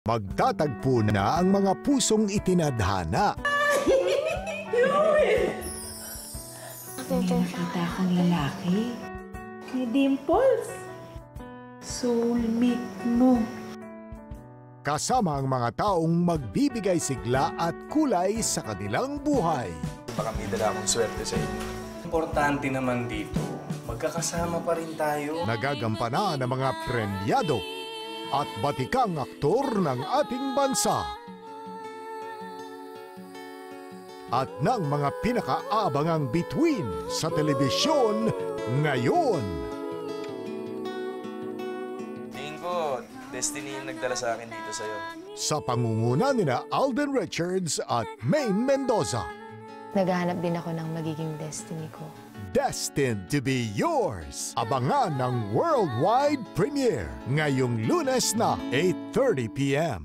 Magtatagpo na ang mga pusong itinadhana. May nakita akong lalaki. May dimples. Soulmate mo. Kasama ang mga taong magbibigay sigla at kulay sa kanilang buhay. Baka may dala akong swerte sa inyo. Importante naman dito, magkakasama pa rin tayo. Nagagampanan ng mga premyado at batikang aktor ng ating bansa. At ng mga pinakaabangang bituin sa telebisyon ngayon. Tingin ko, destiny yung nagdala sa akin dito sa'yo. Sa pangunguna nina Alden Richards at Maine Mendoza. Naghahanap din ako ng magiging destiny ko. Destined to be yours. Abangan ng worldwide premiere ngayong Lunes na 8:30 p.m.